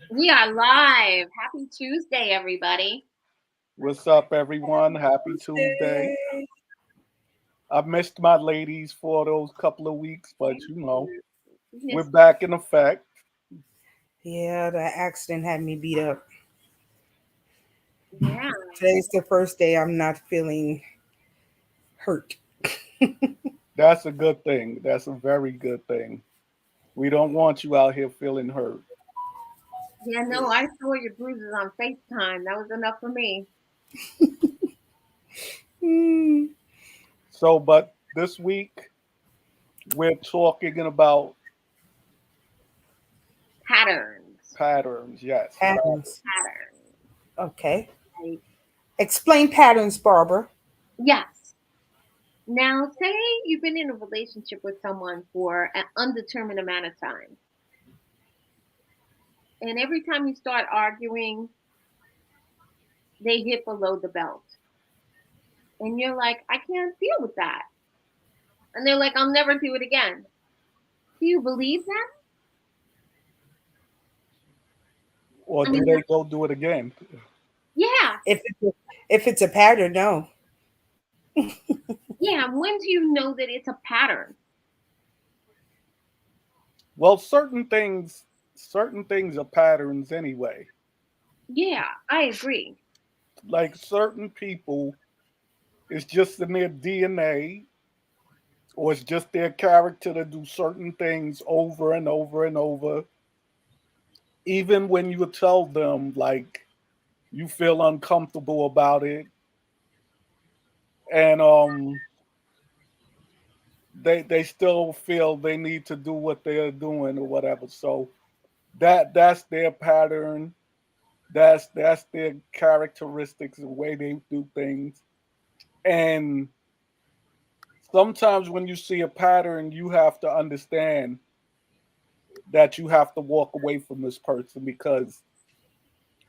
We are live. Happy Tuesday, everybody. What's up, everyone? Happy Tuesday. Tuesday. I missed my ladies for those couple of weeks, but we're Yes. back in effect. Yeah, the accident had me beat up. Yeah. Today's the first day I'm not feeling hurt. That's a good thing. That's a very good thing. We don't want you out here feeling hurt. Yeah, no, I saw your bruises on FaceTime. That was enough for me. Hmm. So, but this week we're talking about Patterns. patterns. Yes, Patterns. Patterns. Okay. Right? Explain patterns, Barbara. Yes. Now, say you've been in a relationship with someone for an undetermined amount of time. And every time you start arguing, they hit below the belt. And you're like, I can't deal with that. And they're like, I'll never do it again. Do you believe them? or I do mean, they go do it again? yeah. If it's a pattern, no. Yeah. When do you know that it's a pattern? Well, certain things are patterns anyway. Yeah, I agree. Like certain people, it's just in their DNA or it's just their character to do certain things over and over and over. Even when you tell them like you feel uncomfortable about it, and they still feel they need to do what they're doing or whatever. So that's their pattern. That's their characteristics, the way they do things. And sometimes when you see a pattern, you have to understand that you have to walk away from this person because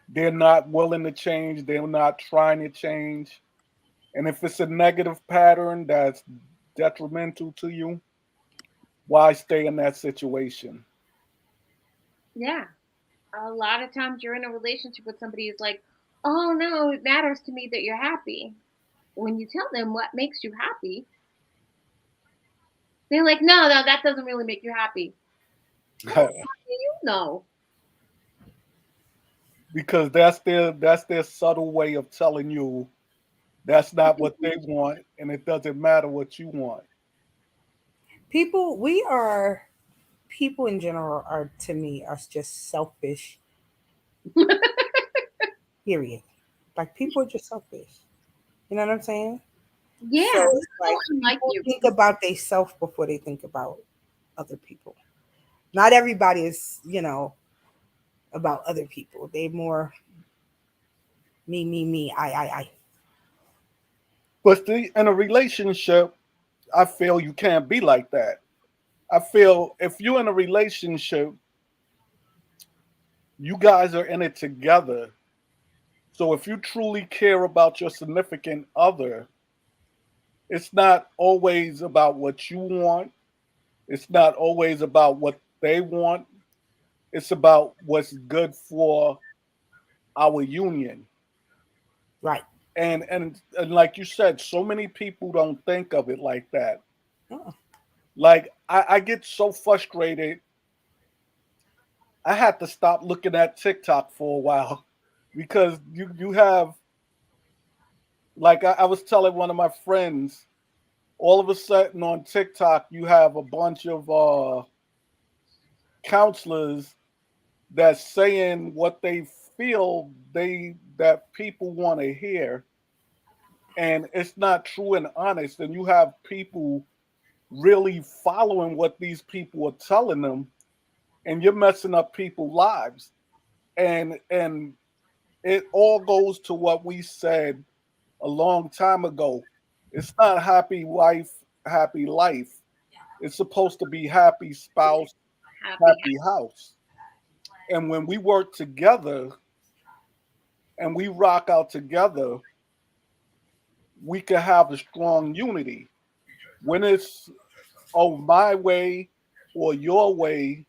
they're not willing to change, they're not trying to change. And if it's a negative pattern that's detrimental to you, why stay in that situation? Yeah. A lot of times you're in a relationship with somebody who's like, oh no, it matters to me that you're happy. When you tell them what makes you happy, they're like, no, no, that doesn't really make you happy. Well, how do you know? Because that's their subtle way of telling you that's not what they want and it doesn't matter what you want. People in general are, to me, are just selfish, period. Like, people are just selfish. You know what I'm saying? Yeah, So they're it's so like unlike people you. think about themselves before they think about other people. Not everybody is, about other people. They more me, I. But in a relationship, I feel you can't be like that. I feel if you're in a relationship, you guys are in it together. So if you truly care about your significant other, it's not always about what you want. It's not always about what they want. It's about what's good for our union. Right. And like you said, so many people don't think of it like that. Oh, Like I get so frustrated. I had to stop looking at TikTok for a while because you have like I was telling one of my friends, all of a sudden on TikTok you have a bunch of counselors that's saying what they feel they that people want to hear, and it's not true and honest. And you have people really following what these people are telling them, and you're messing up people's lives. And it all goes to what we said a long time ago. It's not happy wife, happy life. It's supposed to be happy spouse, Happy. happy house. And when we work together and we rock out together, we can have a strong unity. When it's oh my way or your way,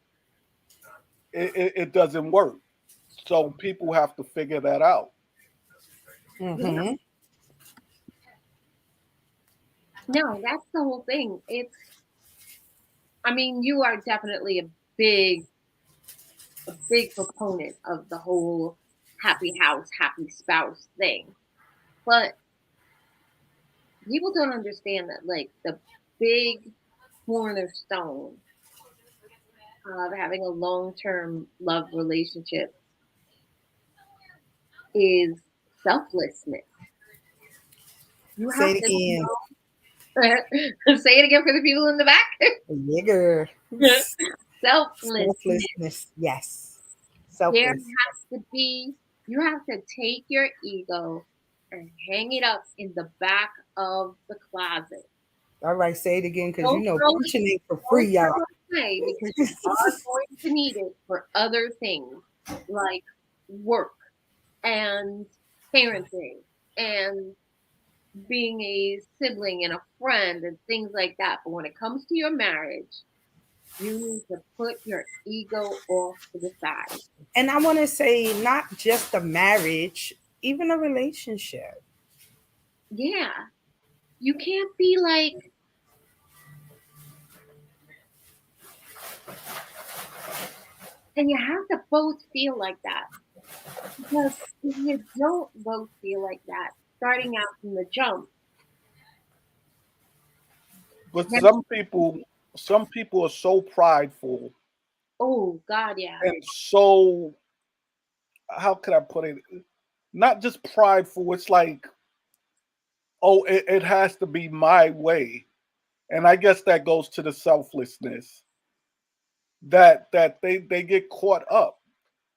it doesn't work. So people have to figure that out. Mhm. No, that's the whole thing. I mean, you are definitely a big proponent of the whole happy house, happy spouse thing. But people don't understand that, like, the big cornerstone of having a long-term love relationship is selflessness. You Say have it to again. say it again for the people in the back. Nigger. Selflessness. Selflessness. Yes. There Selfless. has to be, you have to take your ego and hang it up in the back of the closet. All right, say it again because you Don't know throw it, preaching ain't for don't free, y'all. throw it away because you are going to need it for other things like work and parenting and being a sibling and a friend and things like that. But when it comes to your marriage, you need to put your ego off to the side. And I want to say not just a marriage, even a relationship. Yeah. You can't be like, and you have to both feel like that. Because if you don't both feel like that, starting out from the jump, But then, some people are so prideful oh God, yeah. and so, how could I put it? Not just prideful. It's like, oh, it has to be my way. And I guess that goes to the selflessness that they get caught up.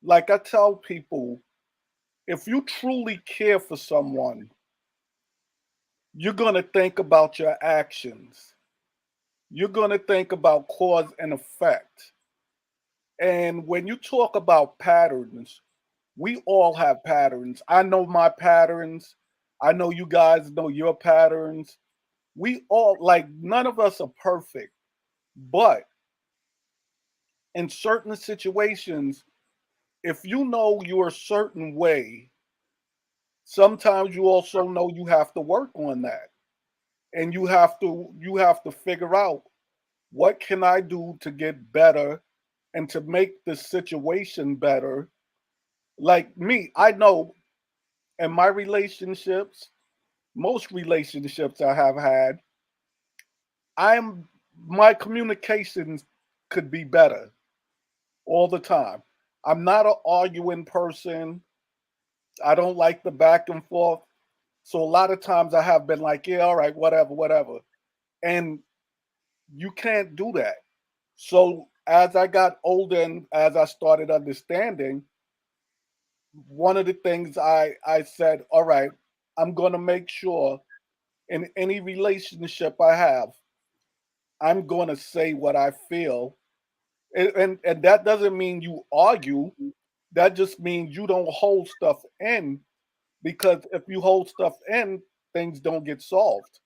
Like I tell people, if you truly care for someone, you're gonna think about your actions. You're gonna think about cause and effect. And when you talk about patterns, we all have patterns. I know my patterns. I know you guys know your patterns. We all, like, none of us are perfect, but in certain situations, if you know you're a certain way, sometimes you also know you have to work on that. And you have to figure out, what can I do to get better and to make the situation better. Like me, I know in my relationships, most relationships I have had, I'm my communications could be better all the time. I'm not an arguing person. I don't like the back and forth. So a lot of times I have been like, yeah, all right, whatever, whatever. And you can't do that. So as I got older and as I started understanding, one of the things I said, all right, I'm going to make sure in any relationship I have, I'm going to say what I feel. And that doesn't mean you argue. That just means you don't hold stuff in, because if you hold stuff in, things don't get solved.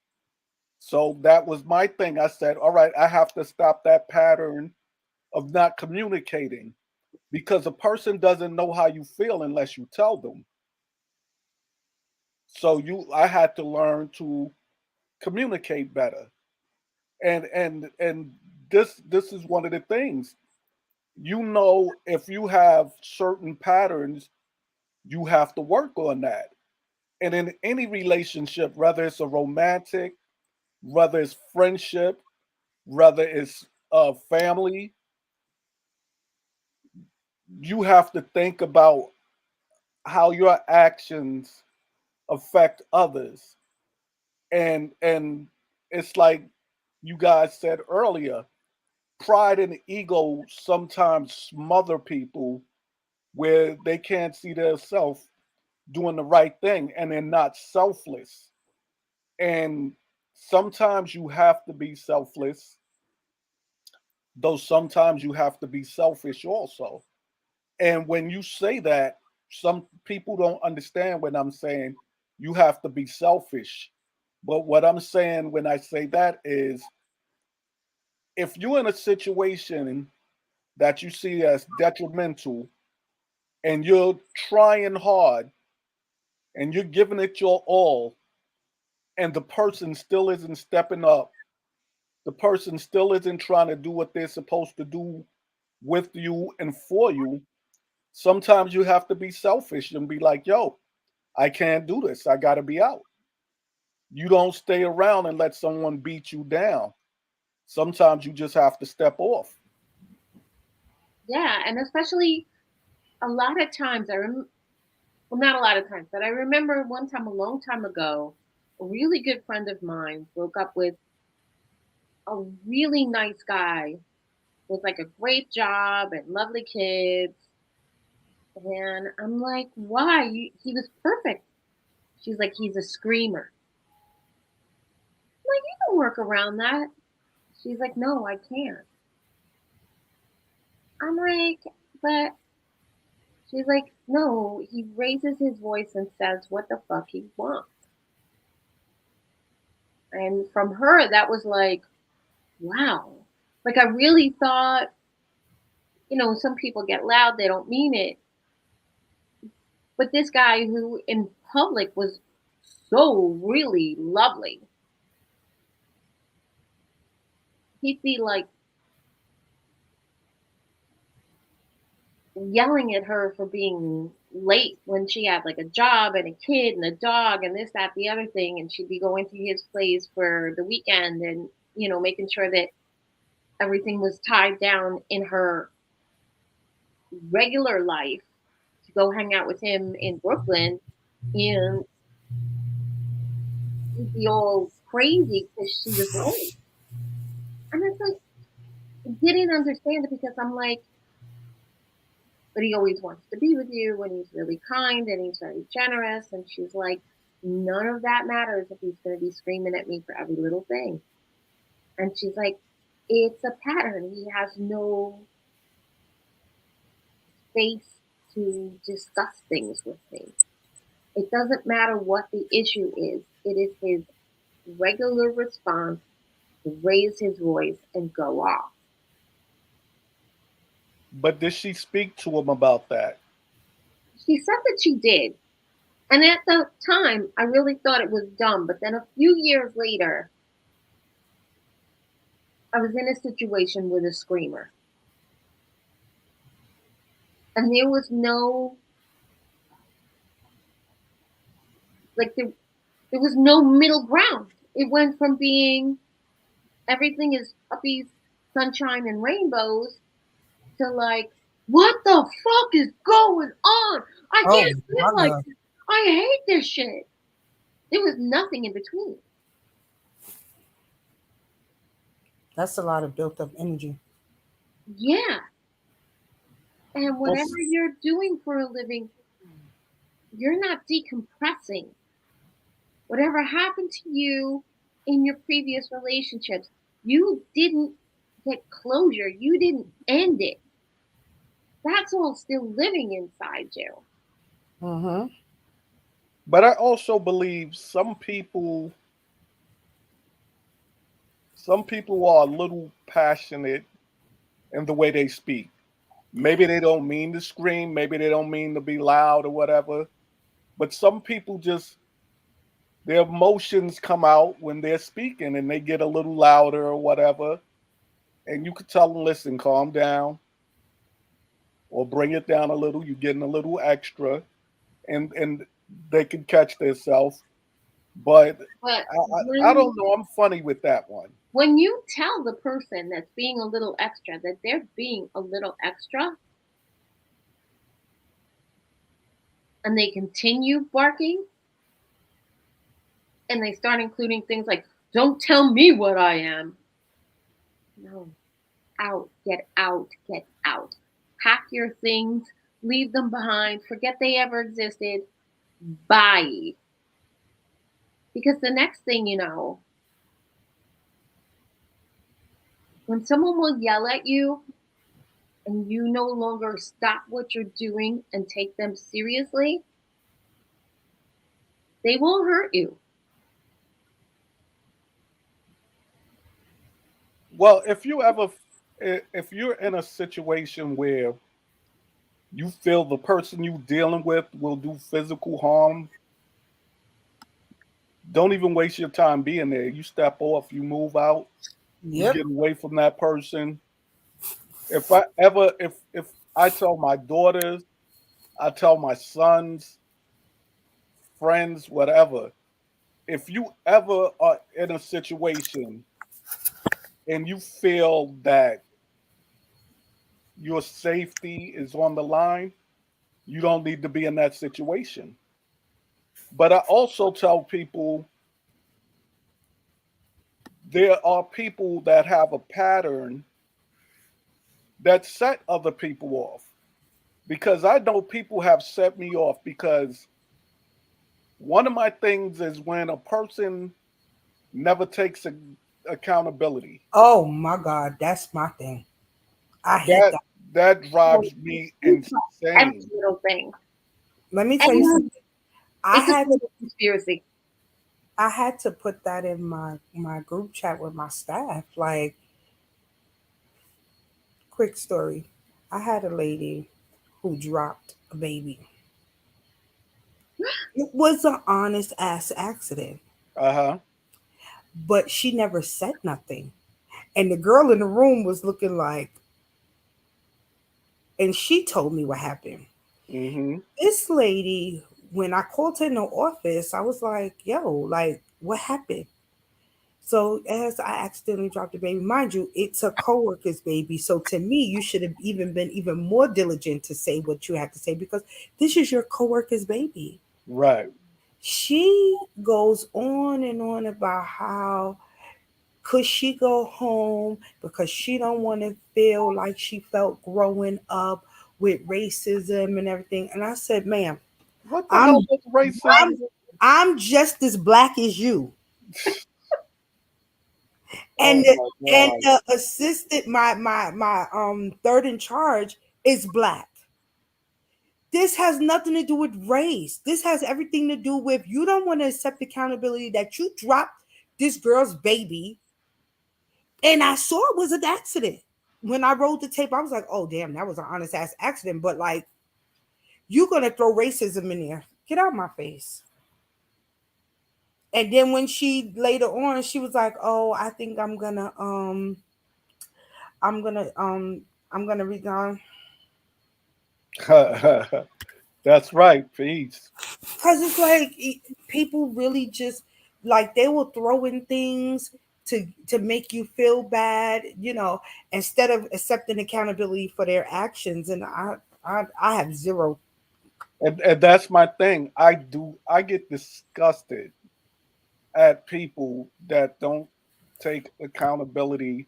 So that was my thing. I said, all right, I have to stop that pattern of not communicating, because a person doesn't know how you feel unless you tell them. So I had to learn to communicate better. And this is one of the things. If you have certain patterns, you have to work on that. And in any relationship, whether it's a romantic, whether it's friendship, whether it's family, you have to think about how your actions affect others. And it's like you guys said earlier, pride and ego sometimes smother people where they can't see themselves doing the right thing and they're not selfless. And sometimes you have to be selfless, though sometimes you have to be selfish also. And when you say that, some people don't understand when I'm saying you have to be selfish. But what I'm saying when I say that is, if you're in a situation that you see as detrimental, and you're trying hard and you're giving it your all, and the person still isn't stepping up, the person still isn't trying to do what they're supposed to do with you and for you, sometimes you have to be selfish and be like, yo, I can't do this. I got to be out. You don't stay around and let someone beat you down. Sometimes you just have to step off. Yeah, and especially a lot of times well, not a lot of times, but I remember one time a long time ago, a really good friend of mine broke up with a really nice guy with like a great job and lovely kids. And I'm like, why? He was perfect. She's like, he's a screamer. I'm like, you can work around that. She's like, no, I can't. I'm like, but she's like, no, he raises his voice and says what the fuck he wants. And from her, that was like, wow. Like, I really thought, some people get loud, they don't mean it. But this guy who in public was so really lovely, he'd be like yelling at her for being late when she had like a job and a kid and a dog and this, that, the other thing. And she'd be going to his place for the weekend and, making sure that everything was tied down in her regular life to go hang out with him in Brooklyn. And he'd be all crazy because she was late. And it's like, I didn't understand it because I'm like, but he always wants to be with you and he's really kind and he's very generous. And she's like, none of that matters if he's going to be screaming at me for every little thing. And she's like, it's a pattern. He has no space to discuss things with me. It doesn't matter what the issue is, it is his regular response to raise his voice and go off. But did she speak to him about that? She said that she did. And at the time, I really thought it was dumb. But then a few years later, I was in a situation with a screamer. And there was no, there was no middle ground. It went from being everything is puppies, sunshine, and rainbows to like, what the fuck is going on? I can't live like this. I hate this shit. There was nothing in between. That's a lot of built up energy. Yeah. And whatever you're doing for a living, you're not decompressing. Whatever happened to you in your previous relationships, you didn't get closure. You didn't end it. That's all still living inside you. Mm-hmm. But I also believe some people are a little passionate in the way they speak. Maybe they don't mean to scream, maybe they don't mean to be loud or whatever. But some people just their emotions come out when they're speaking and they get a little louder or whatever. And you could tell them, listen, calm down or bring it down a little. You're getting a little extra. And they can catch themselves. But I don't know. I'm funny with that one. When you tell the person that's being a little extra that they're being a little extra and they continue barking and they start including things like, don't tell me what I am. No. Out, get out, get out. Pack your things, leave them behind, forget they ever existed. Bye. Because the next thing you know, when someone will yell at you and you no longer stop what you're doing and take them seriously, they will hurt you. Well, if you're in a situation where you feel the person you dealing with will do physical harm, don't even waste your time being there. You step off, you move out, you Yep. get away from that person. If I tell my daughters, I tell my sons, friends, whatever, if you ever are in a situation and you feel that your safety is on the line, you don't need to be in that situation. But I also tell people there are people that have a pattern that set other people off. Because I know people have set me off because one of my things is when a person never takes accountability. Oh my God, that's my thing. I hate That that. that Well, drives me every insane. little thing. Let me tell you And something. I it's a had little conspiracy. I had to put that in my group chat with my staff. Like, quick story. I had a lady who dropped a baby. It was an honest ass accident, Uh-huh. but she never said nothing. And the girl in the room was looking like, and she told me what happened. Mm-hmm. This lady, when I called her in the office, I was like, yo, like, what happened? So as I accidentally dropped the baby, mind you, it's a coworker's baby. So to me, you should have even been even more diligent to say what you had to say because this is your coworker's baby. Right. She goes on and on about how could she go home because she don't want to feel like she felt growing up with racism and everything. And I said, ma'am, What the hell I'm does I'm racism? I'm just as black as you. And Oh the, my and God. the assistant, my third in charge is black. This has nothing to do with race. This has everything to do with you don't want to accept accountability that you dropped this girl's baby. And I saw it was an accident. When I rolled the tape, I was like, oh damn, that was an honest ass accident. But like, you're gonna throw racism in there. Get out of my face. And then when she later on, she was like, "Oh, I think I'm gonna I'm gonna resign That's right. Peace. because it's like people really just like they will throw in things to make you feel bad, instead of accepting accountability for their actions. And I have zero. And that's my thing. I get disgusted at people that don't take accountability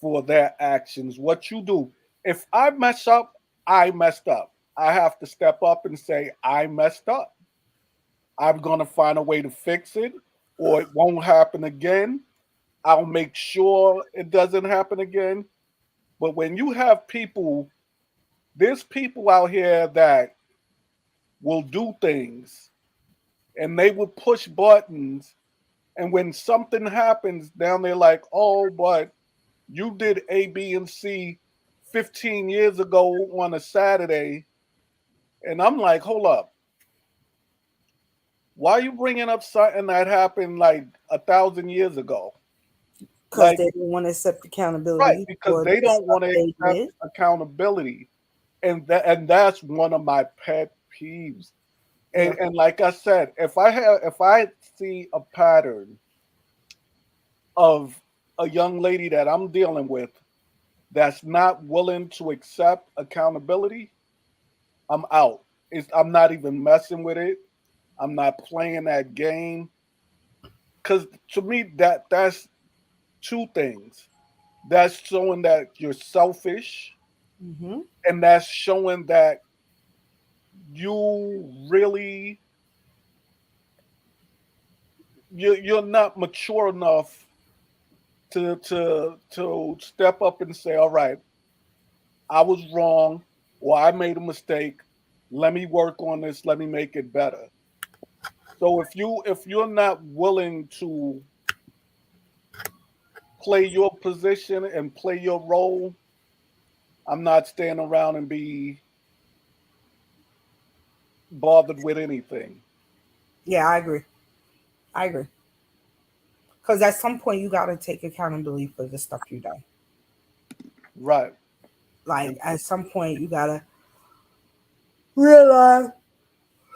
for their actions. What you do. If I mess up, I messed up. I have to step up and say, I messed up. I'm going to find a way to fix it or it won't happen again. I'll make sure it doesn't happen again. But when you have people, there's people out here that will do things and they will push buttons. And when something happens, down there like, oh, but you did A, B, and C 15 years ago on a Saturday. And I'm like, hold up. Why are you bringing up something that happened like 1,000 years ago? Because Like, they don't want to accept right, accountability because for they the don't stuff want to they accept did. accountability. And that's one of my pet peeves. Yeah. And like I said, if I see a pattern of a young lady that I'm dealing with that's not willing to accept accountability, I'm out. I'm not even messing with it. I'm not playing that game because to me that's two things. That's showing that you're selfish, Hmm. and that's showing that you really you're not mature enough to step up and say, all right, I was wrong or I made a mistake. Let me work on this. Let me make it better. So if you're not willing to play your position and play your role, I'm not staying around and be bothered with anything. Yeah, I agree. I agree. Because at some point you gotta take accountability for the stuff you done. Right. Like And at some point you gotta realize.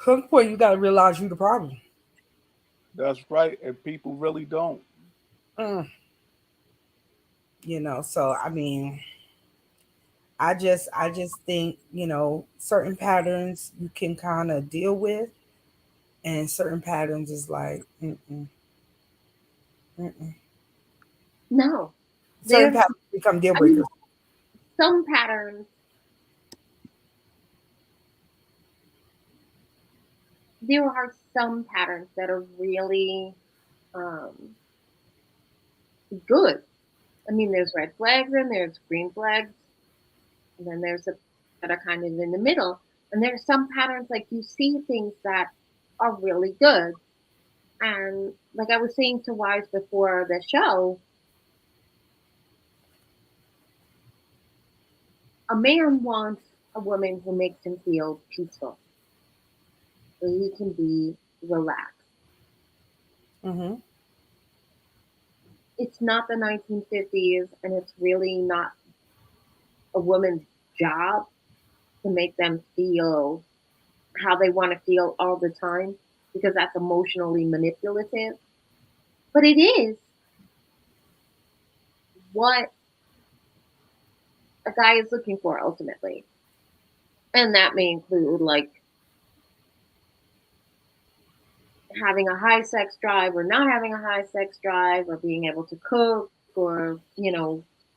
Some point you gotta realize you the problem. that's right. And people really don't. Mm, so I mean, I just think certain patterns you can kind of deal with, and certain patterns is like, mm-mm. No, Certain there's, patterns become deal I mean, breakers. some patterns. There are some patterns that are really um, good. I mean, there's red flags and there's green flags, and then there's the that are kind of in the middle. And there's some patterns like you see things that are really good. And like I was saying to wives before the show, a man wants a woman who makes him feel peaceful, so he can be relaxed. Mm-hmm. It's not the 1950s, and it's really not a woman's job to make them feel how they want to feel all the time because that's emotionally manipulative. But it is what a guy is looking for ultimately. And that may include like having a high sex drive or not having a high sex drive or being able to cook or,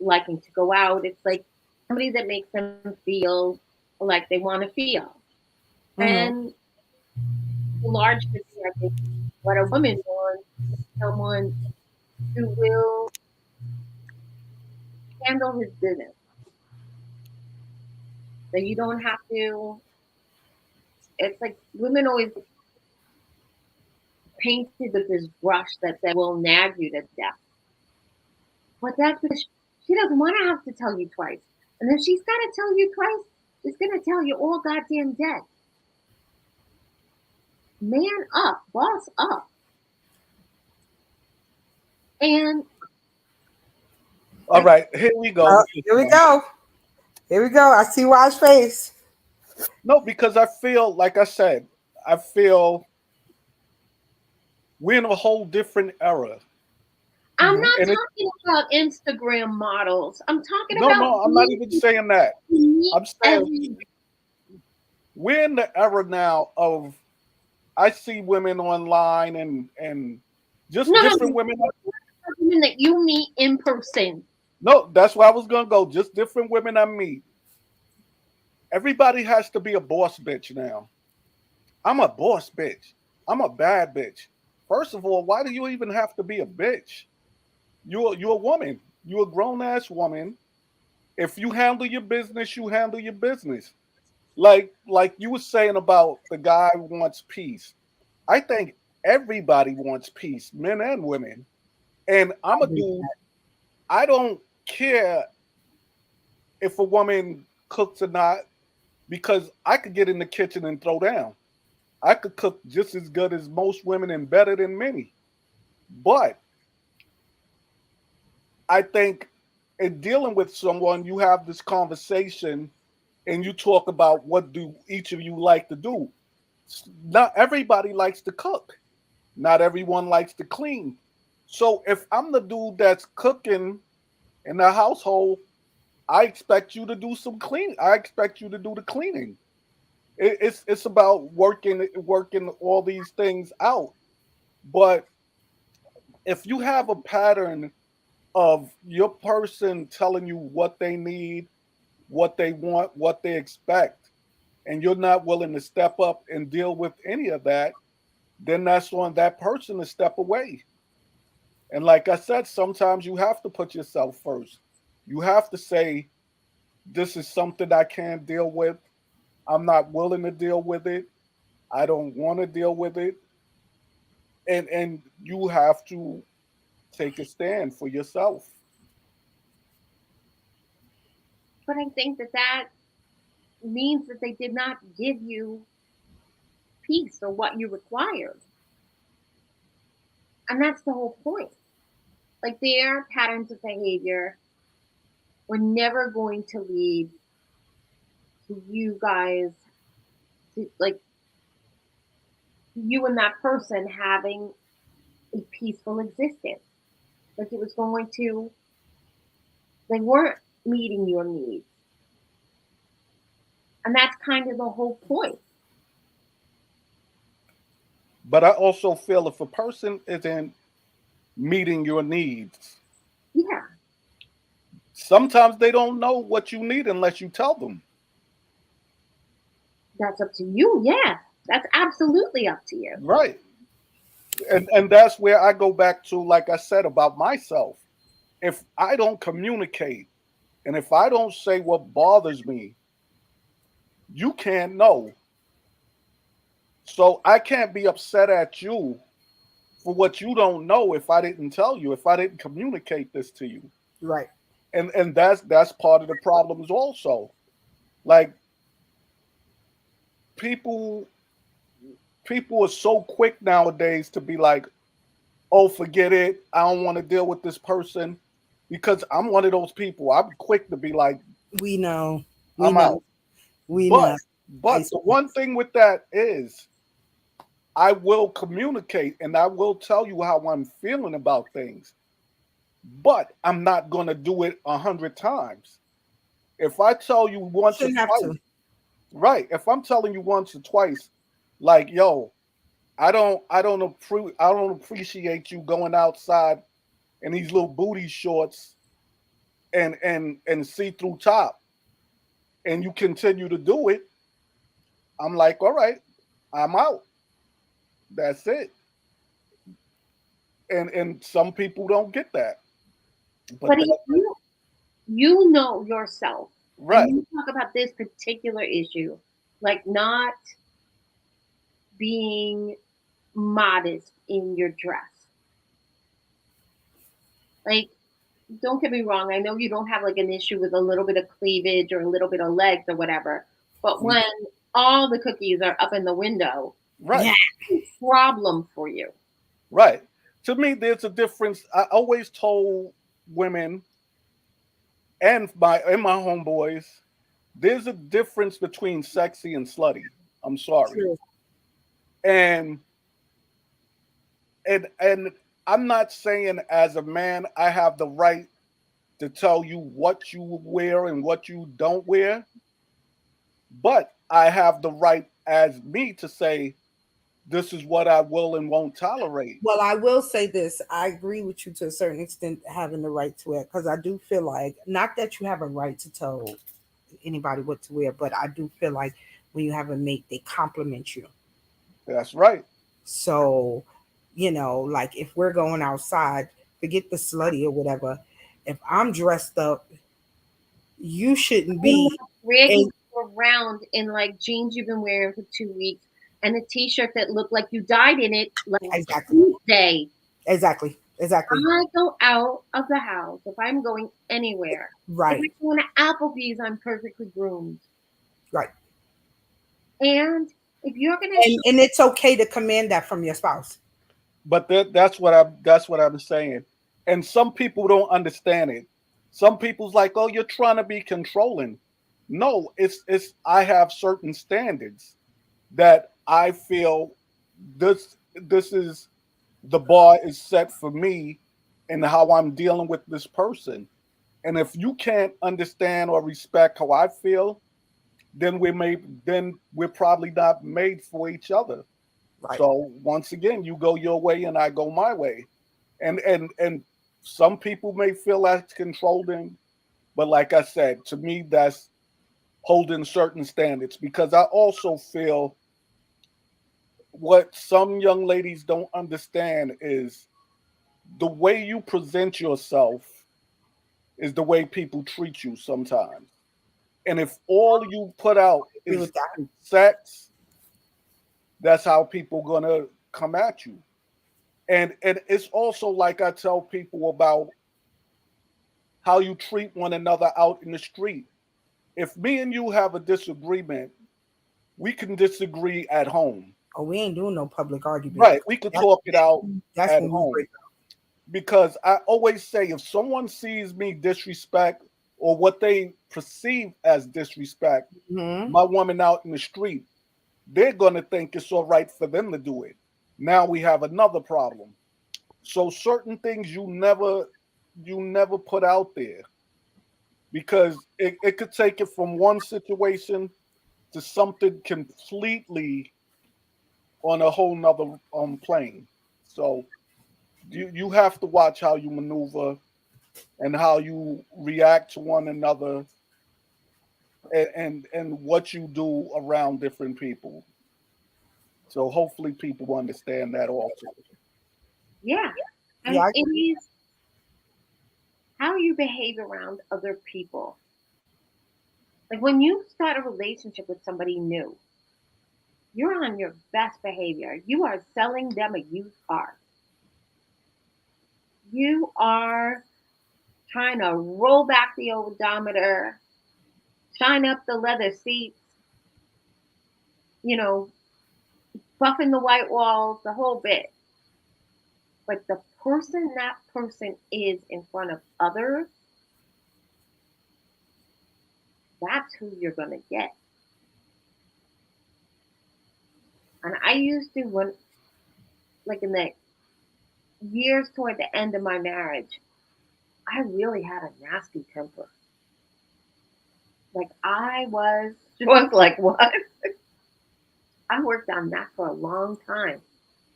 liking to go out. It's like somebody that makes them feel like they want to feel. Mm-hmm. And largely, I think what a woman wants is someone who will handle his business. So you don't have to. It's like women always painted with this brush that they will nag you to death. But that's because she doesn't want to have to tell you twice. And if she's got to tell you twice, she's going to tell you all goddamn dead. Man up, boss up. And All right, here we go. Here we go. Here we go. I see Wise face. No, because I feel, like I said, I feel we're in a whole different era. I'm Mm-hmm. not And it, talking about Instagram models. I'm talking no, about I'm not even saying that. me I'm as saying we're in the era now of I see women online and just no, no, different no, women. women that you meet in person. No, that's where I was gonna go. Just different women I meet. Everybody has to be a boss bitch now. I'm a boss bitch. I'm a bad bitch. First of all, why do you even have to be a bitch? You're a woman. You're a grown ass woman. If you handle your business, you handle your business. Like you were saying about the guy who wants peace. I think everybody wants peace, men and women. And I'm a dude. I don't care if a woman cooks or not because I could get in the kitchen and throw down. I could cook just as good as most women and better than many. But I think in dealing with someone, you have this conversation and you talk about what do each of you like to do. Not everybody likes to cook. Not everyone likes to clean. So if I'm the dude that's cooking in the household, I expect you to do some cleaning. I expect you to do the cleaning. It's about working all these things out. But if you have a pattern of your person telling you what they need, what they want, what they expect, and you're not willing to step up and deal with any of that, then that's on that person to step away. And like I said, sometimes you have to put yourself first. You have to say, this is something I can't deal with. I'm not willing to deal with it. I don't want to deal with it. And you have to take a stand for yourself. But I think that means that they did not give you piece or what you required. And that's the whole point. Like their patterns of behavior were never going to lead to you guys, to like you and that person having a peaceful existence. Like it was going to, they weren't meeting your needs. And that's kind of the whole point. But I also feel if a person isn't meeting your needs, Yeah, sometimes they don't know what you need unless you tell them. that's up to you. Yeah, that's absolutely up to you. Right. And that's where I go back to, like I said, about myself. If I don't communicate and if I don't say what bothers me, you can't know. So I can't be upset at you for what you don't know if I didn't tell you, if I didn't communicate this to you. Right. And that's part of the problems also. Like people people are so quick nowadays to be like, oh, forget it. I don't want to deal with this person because I'm one of those people. I'm quick to be like, We know. We I'm know. out. We But know. but the one thing with that is I will communicate and I will tell you how I'm feeling about things. But I'm not gonna do it 100 times. If I tell you once or Shouldn't have twice, to. right? If I'm telling you once or twice, like, yo, I don't appreciate you going outside in these little booty shorts and see through top, and you continue to do it. I'm like, all right, I'm out. That's it. And some people don't get that, but But if you know yourself, and right, you talk about this particular issue, like not being modest in your dress. Like, don't get me wrong, I know you don't have like an issue with a little bit of cleavage or a little bit of legs or whatever, but when all the cookies are up in the window, right, Yeah. problem for you. right. To me, there's a difference. I always told women and my homeboys, there's a difference between sexy and slutty. I'm sorry. True. And and I'm not saying as a man I have the right to tell you what you wear and what you don't wear, but I have the right as me to say this is what I will and won't tolerate. Well, I will say this. I agree with you to a certain extent, having the right to wear, because I do feel like, not that you have a right to tell anybody what to wear, but I do feel like when you have a mate, they compliment you. That's right. So, like if we're going outside, forget the slutty or whatever. If I'm dressed up, you shouldn't You're be. not dragging And you around in like jeans you've been wearing for 2 weeks and a t-shirt that looked like you died in it like exactly, Tuesday. exactly, exactly. I go out of the house if I'm going anywhere. If Right, I'm going to Applebee's, I'm perfectly groomed. right. And if you're gonna And it's okay to command that from your spouse. But that's what I'm saying. And some people don't understand it. Some people's like, oh, you're trying to be controlling. No, it's I have certain standards that I feel this is the bar is set for me and how I'm dealing with this person. And if you can't understand or respect how I feel, then we're probably not made for each other. Right. So once again, you go your way and I go my way. And some people may feel that's controlling, but like I said, to me that's holding certain standards because I also feel what some young ladies don't understand is the way you present yourself is the way people treat you sometimes. And if all you put out Agree is with that. sex, that's how people gonna come at you. And it's also like I tell people about how you treat one another out in the street. If me and you have a disagreement, we can disagree at home. Oh, we ain't doing no public argument. Right. We could That- talk it out That's at when we home. break Because I always say if someone sees me disrespect or what they perceive as disrespect, up. Mhm. my woman out in the street, they're going to think it's all right for them to do it. Now we have another problem. So certain things you never put out there because it could take it from one situation to something completely on a whole nother plane. So you have to watch how you maneuver and how you react to one another and what you do around different people. So hopefully people understand that also. Yeah. And Yeah, I it is how you behave around other people. Like when you start a relationship with somebody new, you're on your best behavior. You are selling them a used car. You are trying to roll back the odometer, shine up the leather seats, you know, buffing the white walls, the whole bit. But the person that person is in front of others, that's who you're going to get. And I used to, when, like in the years toward the end of my marriage, I really had a nasty temper. Like I was, she was like, what? I worked on that for a long time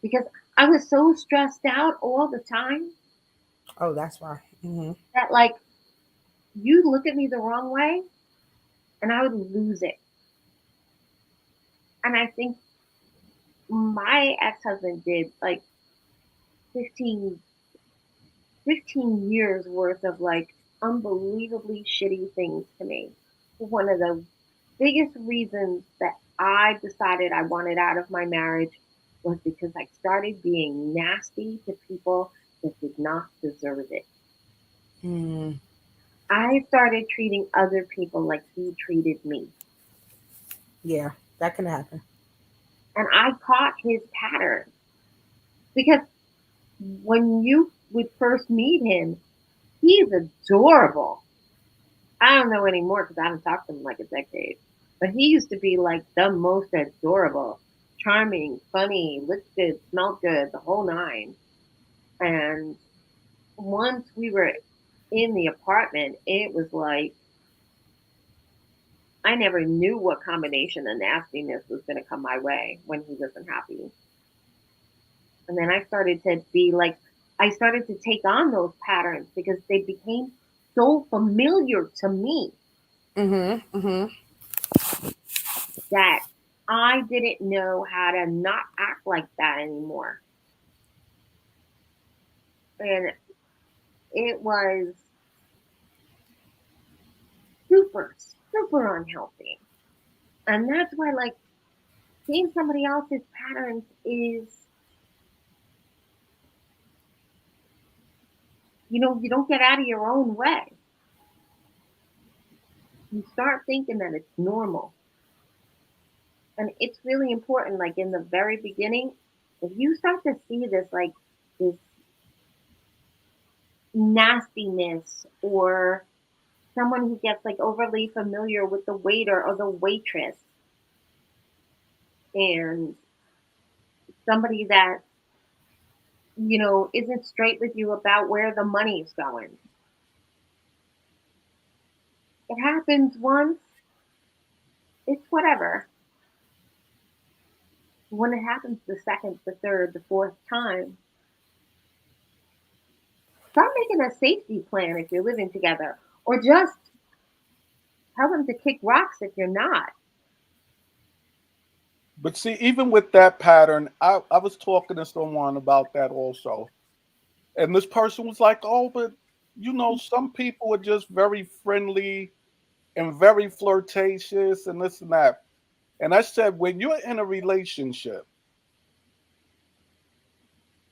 because I was so stressed out all the time Oh, that's why. Mhm. that like you look at me the wrong way and I would lose it. And I think my ex-husband did like 15, 15 years worth of like unbelievably shitty things to me. One of the biggest reasons that I decided I wanted out of my marriage was because I started being nasty to people that did not deserve it. Mm, I started treating other people like he treated me. yeah, that can happen. And I caught his pattern because when you would first meet him, he's adorable. I don't know anymore because I haven't talked to him in like a decade. But he used to be like the most adorable, charming, funny, looked good, smelled good, the whole nine. And once we were in the apartment, it was like I never knew what combination of nastiness was going to come my way when he wasn't happy. And then I started to be like, I started to take on those patterns because they became so familiar to me Mhm. Mhm. that I didn't know how to not act like that anymore. And it was super, super unhealthy. And that's why, like, seeing somebody else's patterns is, you don't get out of your own way. You start thinking that it's normal. And it's really important, like, in the very beginning, if you start to see this, like, this nastiness or someone who gets like overly familiar with the waiter or the waitress and somebody that isn't straight with you about where the money's going. It happens once, it's whatever. When it happens the second, the third, the fourth time, start making a safety plan if you're living together, or just tell them to kick rocks if you're not. But see, even with that pattern, I was talking to someone about that also. And this person was like, oh, but some people are just very friendly and very flirtatious and this and that. And I said, when you're in a relationship,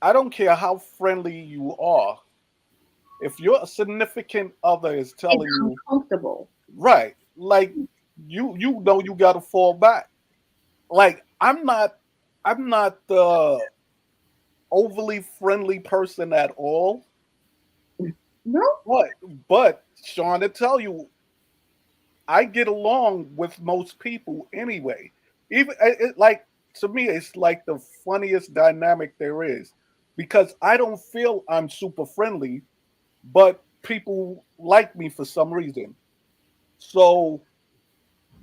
I don't care how friendly you are. If your significant other is It's telling you, uncomfortable. right, like you know you gotta fall back. Like I'm not I'm not the overly friendly person at all. No, But Sean, to tell you, I get along with most people anyway. Even like to me, it's like the funniest dynamic there is because I don't feel I'm super friendly, but people like me for some reason. So,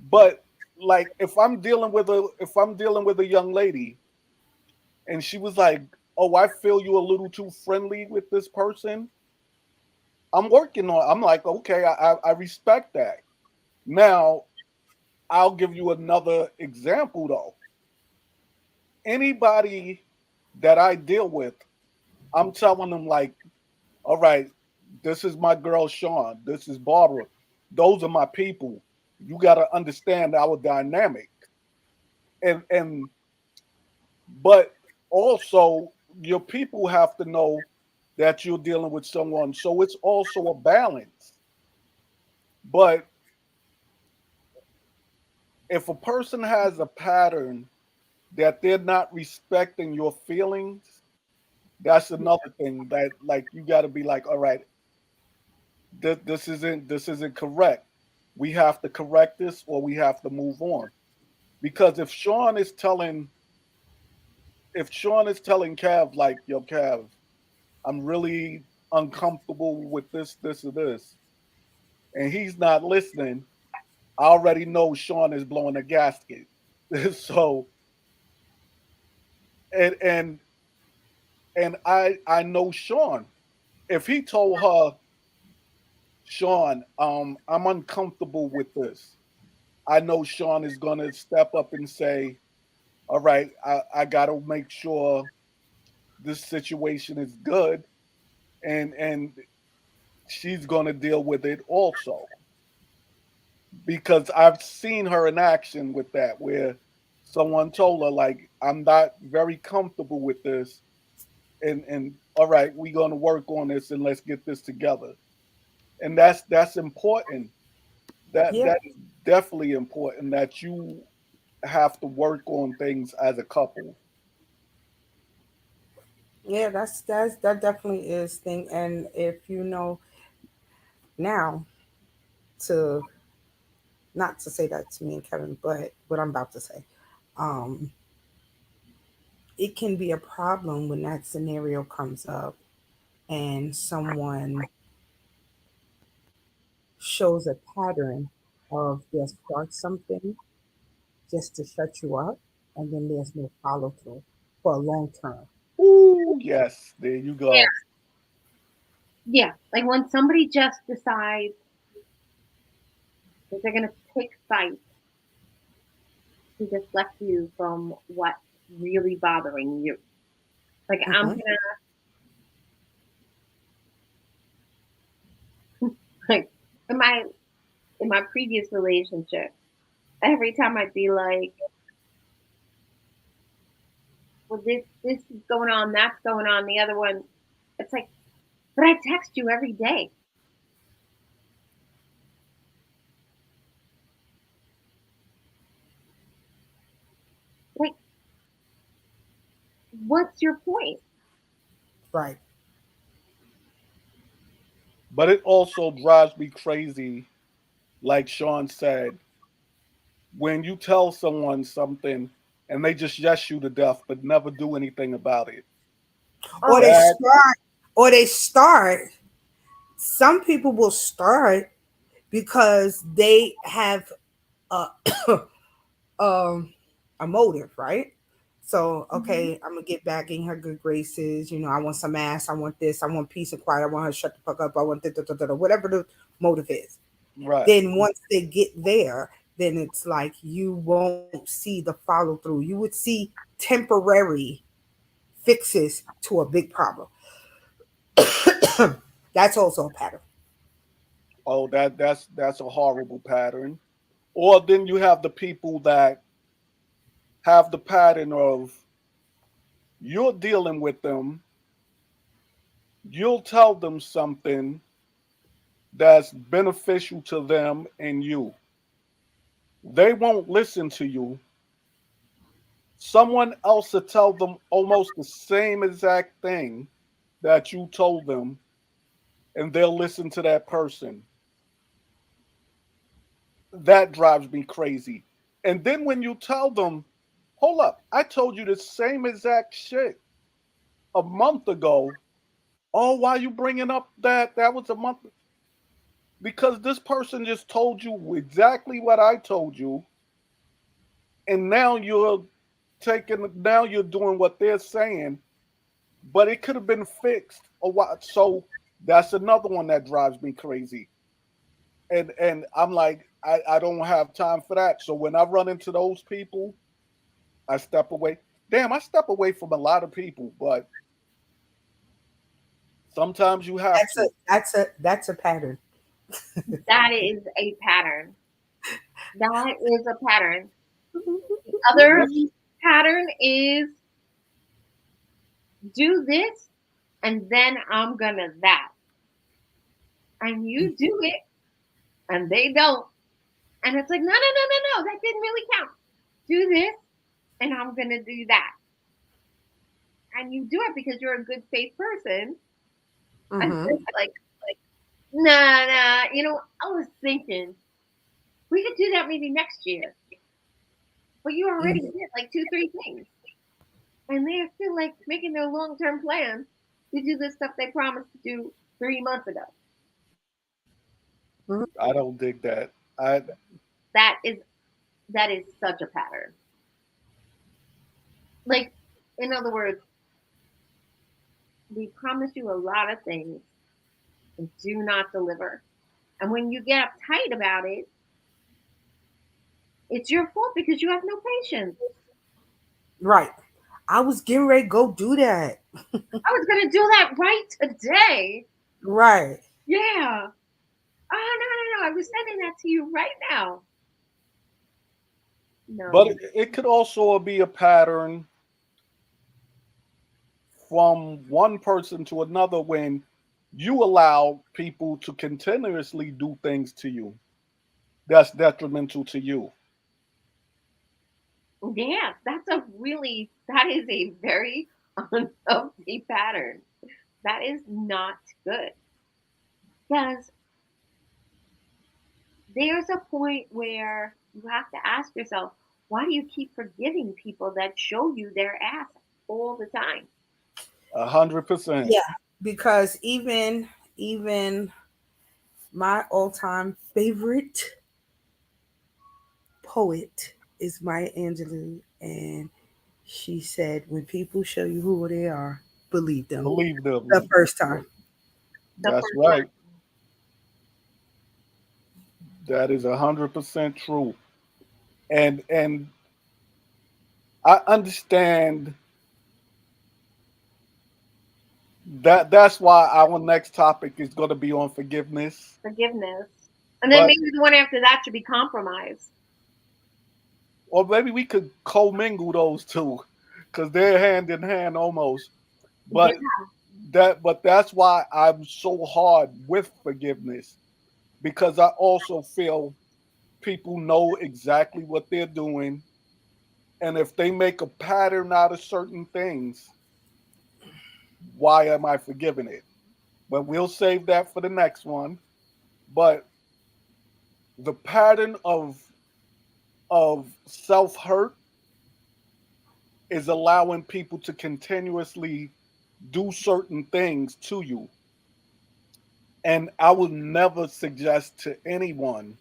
but like if I'm dealing with a young lady and she was like, "Oh, I feel you a little too friendly with this person," I'm working on. I'm like, okay, I respect that. Now, I'll give you another example though. Anybody that I deal with, I'm telling them like, all right, this is my girl Sean, this is Barbara. Those are my people. You got to understand our dynamic. And but also your people have to know that you're dealing with someone. So it's also a balance. But if a person has a pattern that they're not respecting your feelings, that's another thing that like you got to be like, all right, this isn't correct. We have to correct this or we have to move on. Because if Sean is telling Cav like, yo, Cav, I'm really uncomfortable with this or this, and he's not listening, I already know Sean is blowing a gasket. So and and and I know Sean. If he told her, Sean, I'm uncomfortable with this, I know Sean is gonna step up and say, all right, I gotta make sure this situation is good and she's gonna deal with it also. Because I've seen her in action with that where someone told her like I'm not very comfortable with this and all right, we're gonna work on this and let's get this together. And that's important. Yeah, That is definitely important that you have to work on things as a couple. yeah, that definitely is thing. And if you know now, to not to say that to me and Kevin, but what I'm about to say, um, it can be a problem when that scenario comes up and someone shows a pattern of they'll start something just to shut you up, and then there's no follow through for a long term. Ooh, yes, there you yeah, go. yeah. Like when somebody just decides that they're gonna pick fights to deflect you from what's really bothering you. Like I'm Hmm. gonna like in my previous relationship, every time I'd be like, well, this is going on, that's going on, the other one. It's like, but I text you every day. Like, what's your point? Right. But it also drives me crazy, like Sean said, when you tell someone something and they just yes you to death but never do anything about it. Or Oh, they That start, or they start. Some people will start because they have a um a motive, right? So, mhm. okay, I'm gonna get back in her good graces. You know, I want some ass. I want this. I want peace and quiet. I want her to shut the fuck up. I want whatever the motive is. right. Then once they get there, then it's like you won't see the follow through. You would see temporary fixes to a big problem. That's also a pattern. Oh, that's a horrible pattern. Or then you have the people that have the pattern of you're dealing with them, you'll tell them something that's beneficial to them and you. They won't listen to you, someone else to tell them almost the same exact thing that you told them, and they'll listen to that person. That drives me crazy. And then when you tell them, hold up, I told you the same exact shit a month ago. Oh, why you bringing up that was a month? Because this person just told you exactly what I told you, and now you're doing what they're saying, but it could have been fixed a while. So that's another one that drives me crazy. And I'm like, I don't have time for that. So when I run into those people, I step away. Damn, I step away from a lot of people, but sometimes you have to. That's a pattern. That is a pattern. That is a pattern. The other pattern is do this and then I'm gonna that. And you do it and they don't. And it's like, no, no, no, no, no, that didn't really count. Do this and I'm gonna do that. And you do it because you're a good faith person. And Mm-hmm. it's like, nah, nah. You know, I was thinking we could do that maybe next year. But you already did like two, three things. And they're still like making their long term plans to do the stuff they promised to do 3 months ago. I don't dig that. I That is that is such a pattern. Like, in other words, we promise you a lot of things and do not deliver. And when you get uptight about it, it's your fault because you have no patience. Right. I was getting ready to go do that. I was gonna do that right today. Right. Yeah. Oh no, no, no. I was sending that to you right now. but No. it could also be a pattern from one person to another when you allow people to continuously do things to you that's detrimental to you. Yeah, that is a very unhealthy pattern. That is not good. Because there's a point where you have to ask yourself, why do you keep forgiving people that show you their ass all the time? 100%. Yeah. Because even my all-time favorite poet is Maya Angelou, and she said, "When people show you who they are, believe them Believe the them. first time." The That's first right. That is 100% true. And I understand that's why our next topic is going to be on forgiveness. forgiveness. And then But maybe the one after that should be compromise. or maybe we could commingle those two because they're hand in hand almost. Yeah. But that's why I'm so hard with forgiveness because I also feel people know exactly what they're doing, and if they make a pattern out of certain things, why am I forgiving it? But we'll save that for the next one. But the pattern of self hurt is allowing people to continuously do certain things to you. And I would never suggest to anyone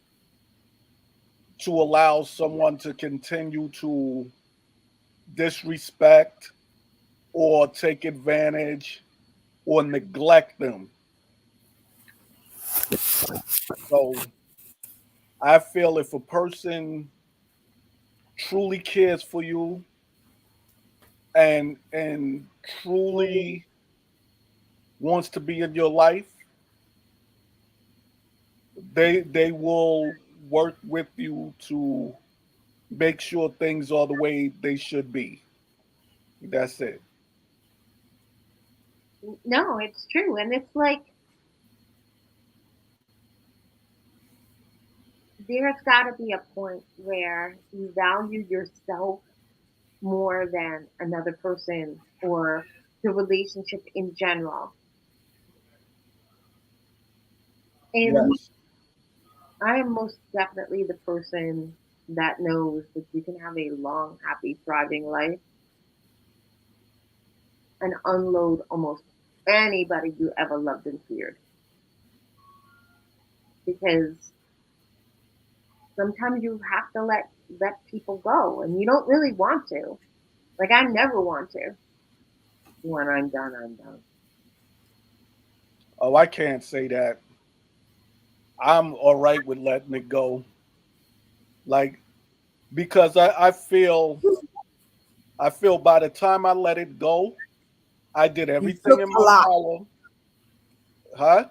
to allow someone to continue to disrespect or take advantage or neglect them. So I feel if a person truly cares for you and truly wants to be in your life, they will work with you to make sure things are the way they should be. That's it. No, it's true. And it's like there's got to be a point where you value yourself more than another person or the relationship in general. And Yes. I am most definitely the person that knows that you can have a long, happy, thriving life and unload almost anybody you ever loved and feared. Because sometimes you have to let people go and you don't really want to. Like I never want to. When I'm done, I'm done. Oh, I can't say that. I'm all right with letting it go. Like because I feel by the time I let it go, I did You everything took in a my lot. power. Huh?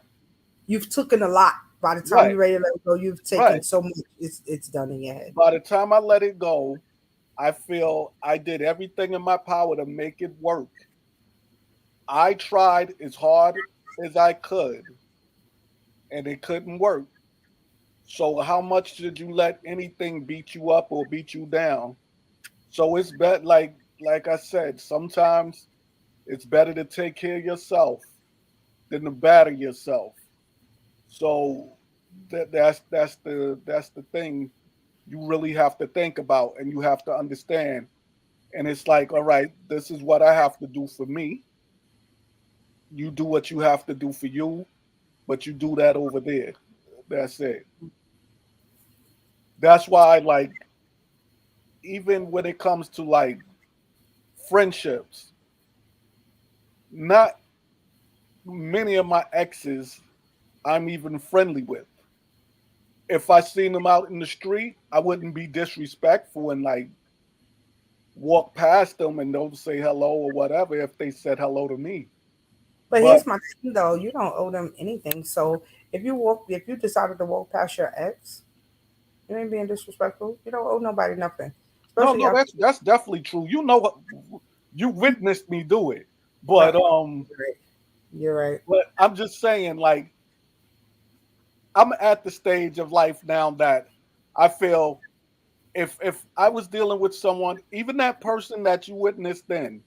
You've taken a lot. By the time Right. you're ready to let it go, you've taken Right. so much. It's done in your head. By the time I let it go, I feel I did everything in my power to make it work. I tried as hard as I could and it couldn't work. So how much did you let anything beat you up or beat you down? So it's better like I said, sometimes it's better to take care of yourself than to batter yourself. So that's the thing you really have to think about and you have to understand. And it's like, all right, this is what I have to do for me. You do what you have to do for you, but you do that over there. That's it. That's why, like, even when it comes to like friendships, not many of my exes I'm even friendly with. If I seen them out in the street, I wouldn't be disrespectful and like walk past them and don't say hello or whatever if they said hello to me. But But here's my thing though, you don't owe them anything. So if you decided to walk past your ex, you ain't being disrespectful. You don't owe nobody nothing. no, Especially no, after that's definitely true. You know what? You witnessed me do it. no, But you're right. You're right. I'm just saying, like, I'm at the stage of life now that I feel if I was dealing with someone, even that person that you witnessed then,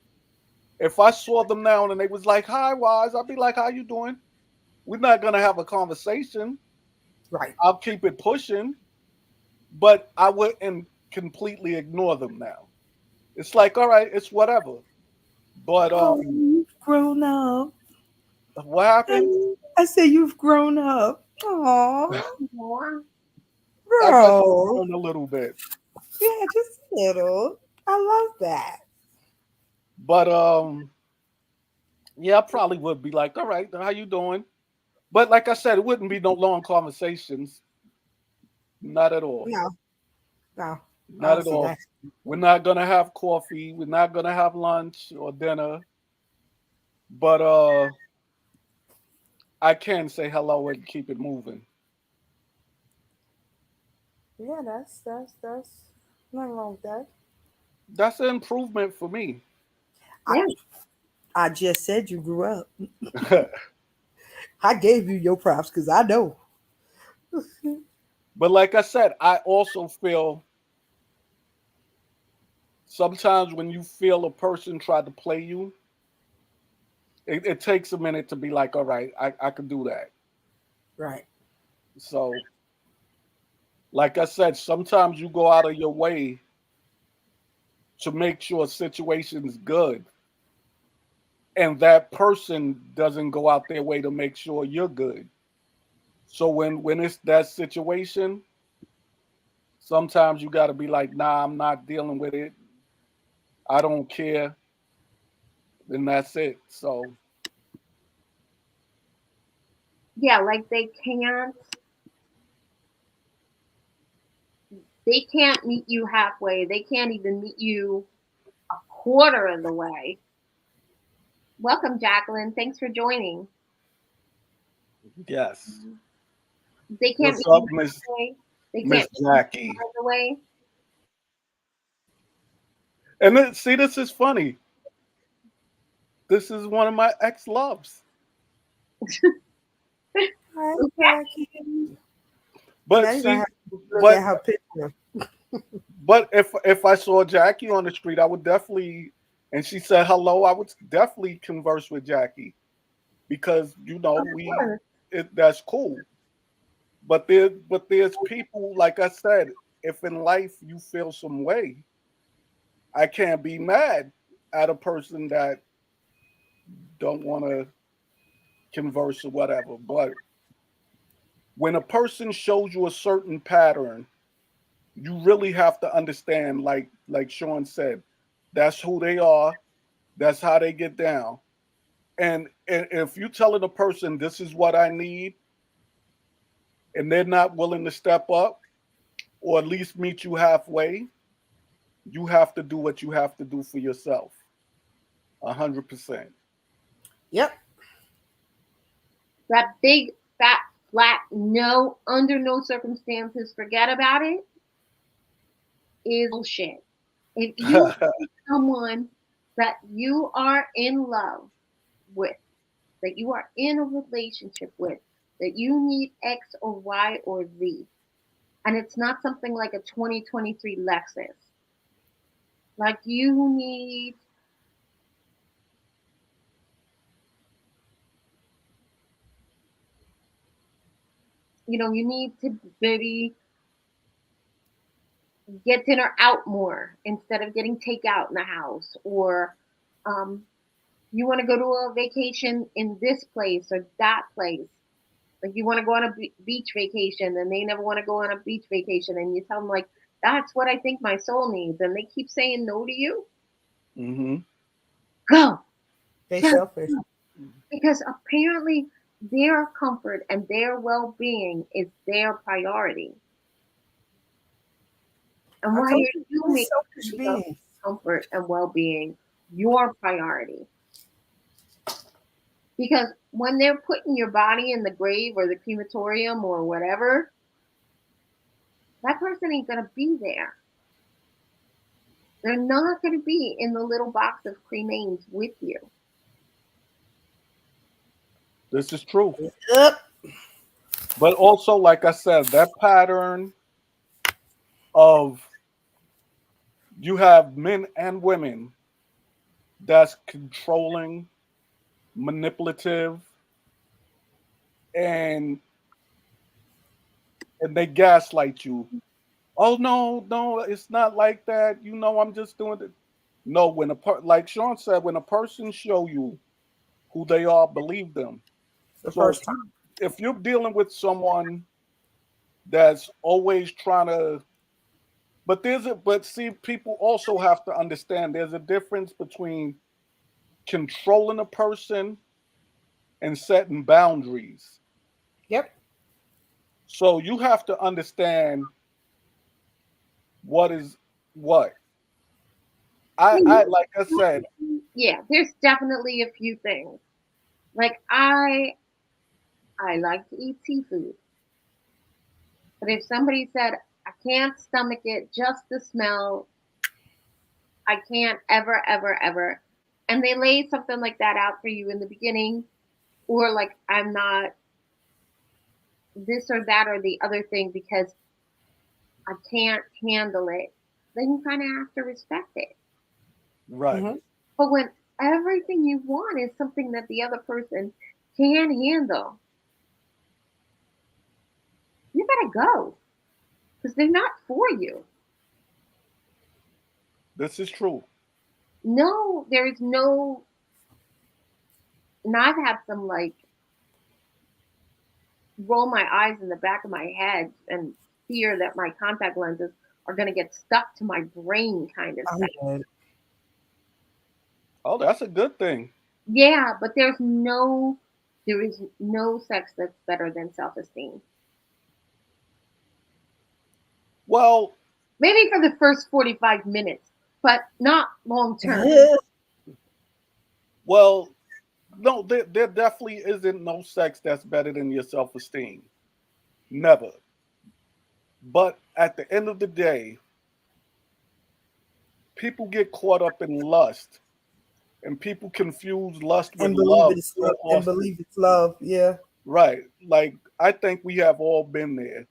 if I saw them now and they was like, "Hi, Wise," I'd be like, "How you doing?" We're not gonna have a conversation. Right. I'll keep it pushing, but I wouldn't completely ignore them now. It's like, all right, it's whatever. But Oh, you've grown up. what happened? I said you've grown up. Aw, More. I guess bro. a little bit. Yeah, just a little. I love that. But yeah, I probably would be like, all right, how you doing? But like I said, it wouldn't be no long conversations. Not at all. No, no, I Not don't at see all. that. We're not gonna have coffee. We're not gonna have lunch or dinner. But I can say hello and keep it moving. Yeah, that's nothing wrong with that. That's an improvement for me. I Yeah. I just said you grew up. I gave you your props because I know. But like I said, I also feel sometimes when you feel a person try to play you, it takes a minute to be like, all right, I can do that. Right. So, like I said, sometimes you go out of your way to make sure a situation is good, and that person doesn't go out their way to make sure you're good. So when it's that situation, sometimes you got to be like, nah, I'm not dealing with it. I don't care. Then that's it. So Yeah, like they can't meet you halfway. They can't even meet you a quarter of the way. Welcome, Jacqueline. Thanks for joining. yes. They can't What's meet up, you halfway. They Miss can't meet you a Jackie? quarter of the way. And then, see, this is funny. This is one of my ex loves. Hi, Okay. Jackie. Now But you're gonna see, have to look but at her picture. But if I saw Jackie on the street, I would definitely, and she said hello, I would definitely converse with Jackie because Of course. that's cool. But there's people, like I said, if in life you feel some way, I can't be mad at a person that don't want to converse or whatever. But when a person shows you a certain pattern, you really have to understand, like Sean said, that's who they are, that's how they get down. And if you telling a person this is what I need, and they're not willing to step up or at least meet you halfway, you have to do what you have to do for yourself. 100%. Yep. That big, fat, flat, no, under no circumstances, forget about it, is bullshit. If you see someone that you are in love with, that you are in a relationship with, that you need X or Y or Z, and it's not something like a 2023 Lexus, like you need you need to maybe get dinner out more instead of getting takeout in the house, or um, you want to go to a vacation in this place or that place. Like you want to go on a beach vacation, and they never want to go on a beach vacation, and you tell them like, "That's what I think my soul needs," and they keep saying no to you. Hmm. Go, They just selfish. go. Because apparently their comfort and their well-being is their priority. And I why told are you, you we're making selfish yourself beings. comfort and well-being your priority? Because when they're putting your body in the grave or the crematorium or whatever, that person ain't gonna be there. They're not gonna be in the little box of cremains with you. This is true. Yep. But also, like I said, that pattern of you have men and women that's controlling, manipulative, and they gaslight you. Oh no, no, it's not like that. I'm just doing it. No, like Sean said, when a person show you who they are, believe them. The So first time. if you're dealing with someone that's always trying to, but see, people also have to understand there's a difference between controlling a person and setting boundaries. Yep. So you have to understand what is what. I like I said, Yeah, there's definitely a few things. Like I like to eat seafood. But if somebody said I can't stomach it, just the smell, I can't ever, ever, ever, and they lay something like that out for you in the beginning, or like I'm not this or that or the other thing because I can't handle it, then you kind of have to respect it. right. Mm-hmm. But when everything you want is something that the other person can handle, you gotta go because they're not for you. This is true. No, there is no. And I've had some like roll my eyes in the back of my head and fear that my contact lenses are going to get stuck to my brain kind of I'm stuff. good. Oh, that's a good thing. Yeah, but there is no sex that's better than self-esteem. Well, Maybe for the first 45 minutes, but not long term. well, no, there definitely isn't no sex that's better than your self-esteem. Never. But at the end of the day, people get caught up in lust, and people confuse lust with And believe love it's so love. And often. believe it's love. Yeah. Right. Like I think we have all been there.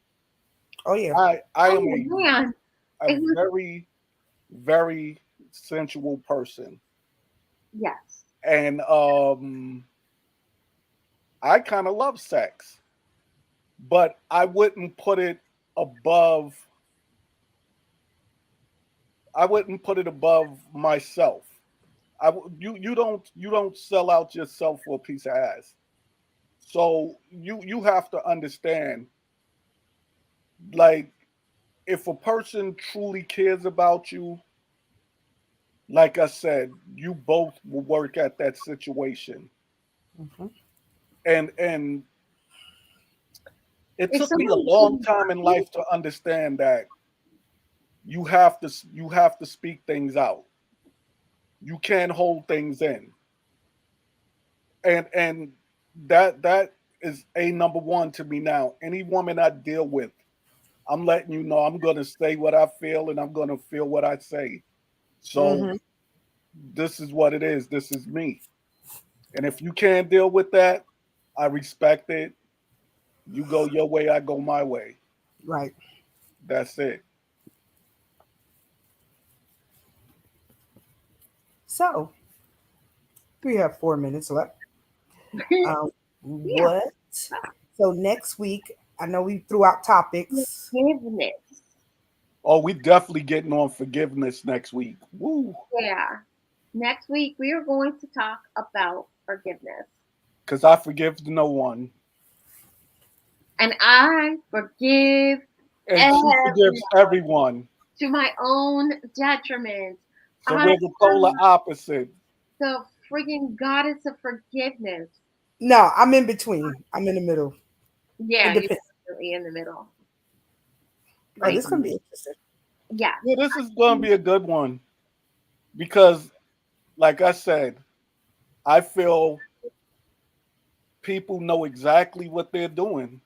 Oh yeah. I am Oh a man, a It was- very, very sensual person. yes. And I kind of love sex, but I wouldn't put it above I wouldn't put it above myself. You don't sell out yourself for a piece of ass. So you have to understand, like, if a person truly cares about you, like I said, you both will work at that situation. Mhm. And it If took me a someone long really time in life to understand that you have to speak things out. You can't hold things in. And that is a number one to me now. Any woman I deal with, I'm letting you know I'm gonna say what I feel and I'm gonna feel what I say. So Mhm. this is what it is. This is me. And if you can't deal with that, I respect it. You go your way, I go my way. Right. That's it. So we have 4 minutes left. yeah, What? So next week, I know we threw out topics. forgiveness. Oh, we definitely getting on forgiveness next week. Woo. Yeah. Next week we are going to talk about forgiveness. Because I forgive no one. And I forgive And she everyone forgives everyone. to my own detriment. So I we're the polar am opposite. the friggin' goddess of forgiveness. No, I'm in between. I'm in the middle. Yeah, It you're depends. definitely in the middle. Oh, Like, this is gonna be interesting. yeah. Yeah, this is gonna be a good one. Because like I said, I feel people know exactly what they're doing.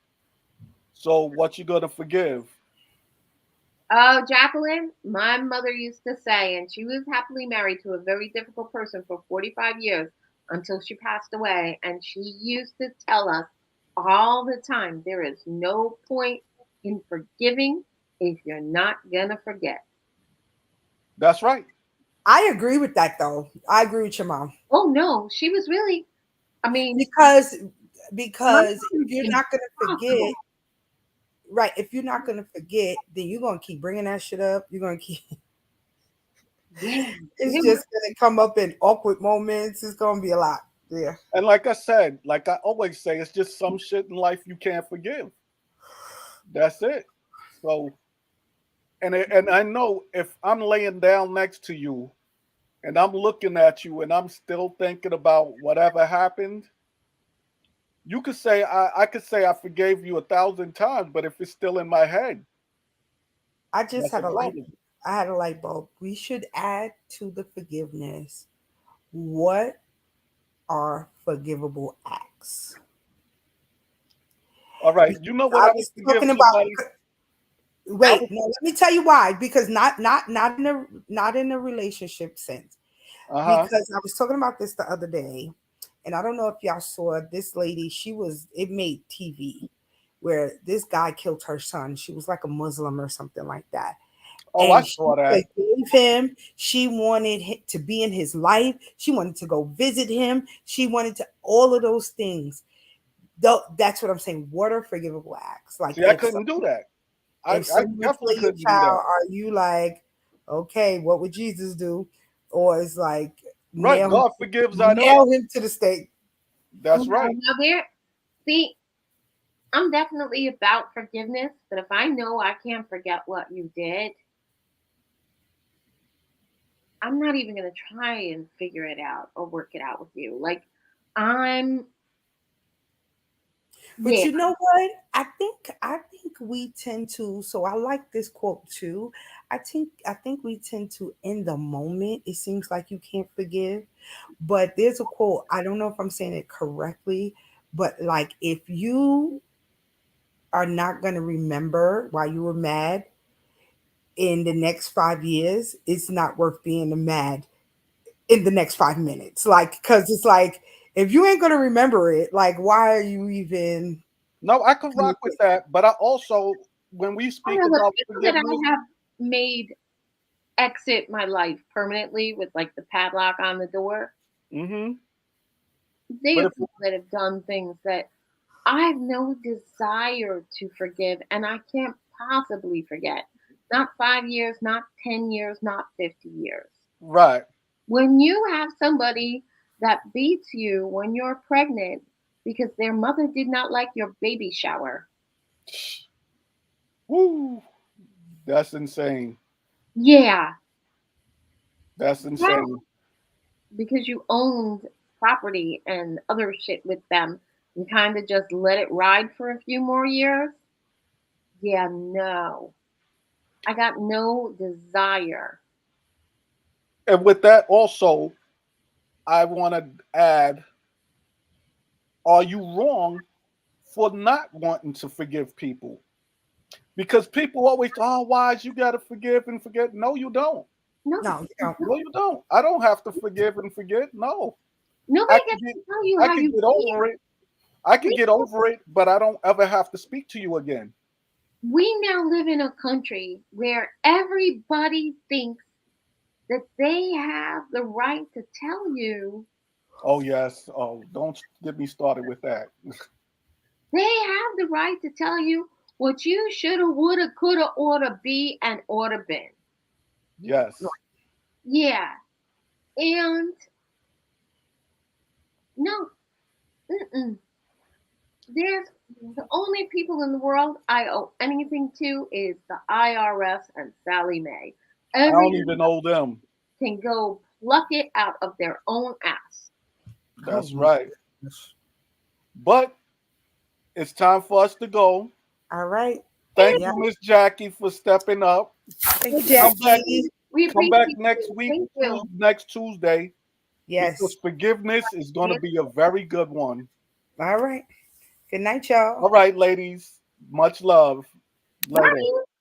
So what you gonna forgive? Oh, Jacqueline, my mother used to say, and she was happily married to a very difficult person for 45 years until she passed away. And she used to tell us all the time there is no point in forgiving if you're not going to forget. That's right. I agree with that though. I agree with your mom Oh, no, she was really, I mean, because my if mom you're is not gonna forget, impossible. right? If you're not gonna forget, then you're gonna keep bringing that shit up. You're gonna keep. Yeah. It's It was, just gonna come up in awkward moments. It's gonna be a lot. Yeah. And like I said, like I always say, it's just some shit in life you can't forgive. That's it. So and I know if I'm laying down next to you and I'm looking at you and I'm still thinking about whatever happened, you could say I could say I forgave you 1,000 times, but if it's still in my head, I just that's a had a light. problem. I had a light bulb. We should add to the forgiveness. What are forgivable acts? All right, you know Because what I I would was forgive talking about. somebody? I Wait, would. no, let me tell you why. Because not in a relationship sense. Uh huh. Because I was talking about this the other day, and I don't know if y'all saw this lady. It made TV where this guy killed her son. She was like a Muslim or something like that. Oh, I And she saw that. forgave him. She wanted him to be in his life. She wanted to go visit him. She wanted to all of those things. Though that's what I'm saying. What are forgivable acts? Like See, I couldn't do that. if I someone definitely kill your couldn't do child, that. are you like, okay, what would Jesus do? Or it's like Right, nail God forgives. I know. nail him to the stake. That's now, right. now there, see, I'm definitely about forgiveness, but if I know I can't forget what you did, I'm not even gonna try and figure it out or work it out with you. Like I'm, But yeah. you know what? I think we tend to. So I like this quote too. I think we tend to in the moment. It seems like you can't forgive, but there's a quote. I don't know if I'm saying it correctly, but like if you are not going to remember why you were mad in the next 5 years, it's not worth being mad in the next 5 minutes. Like, because it's like if you ain't going to remember it, like why are you even? No, I could rock with that. But I also, when we I speak know the about people that forgiveness, I have. made exit my life permanently with like the padlock on the door. Mm-hmm. They But are if, people that have done things that I have no desire to forgive, and I can't possibly forget. Not 5 years, not 10 years, not 50 years. right. When you have somebody that beats you when you're pregnant because their mother did not like your baby shower, Woo. That's insane. yeah, That's yeah, insane. because you owned property and other shit with them, and kind of just let it ride for a few more years, yeah, no. I got no desire. And with that, also, I want to add: are you wrong for not wanting to forgive people? Because people always, oh, wise, you got to forgive and forget. No, you don't. No, No, you don't. No, you don't. I don't have to forgive and forget. No, I nobody can gets get, to tell you I how can you get feel. over it. I can We, get over it, but I don't ever have to speak to you again. we now live in a country where everybody thinks that they have the right to tell you. Oh yes. Oh, don't get me started with that. They have the right to tell you what you shoulda, woulda, coulda, oughta be, and oughta been. Yes. Yeah, and no, mm-mm. There's the only people in the world I owe anything to is the IRS and Sally Mae. I don't Everything even know them. can go pluck it out of their own ass. Oh That's my right. goodness. But it's time for us to go. All right. Thank Yeah. you, Miss Jackie, for stepping up. Thank you, Come back. Jackie. We Come appreciate back next you. week, Thank you. next Tuesday, because Yes. forgiveness is going to be a very good one. All right. Good night, y'all. All right, ladies. Much love. Later. Bye.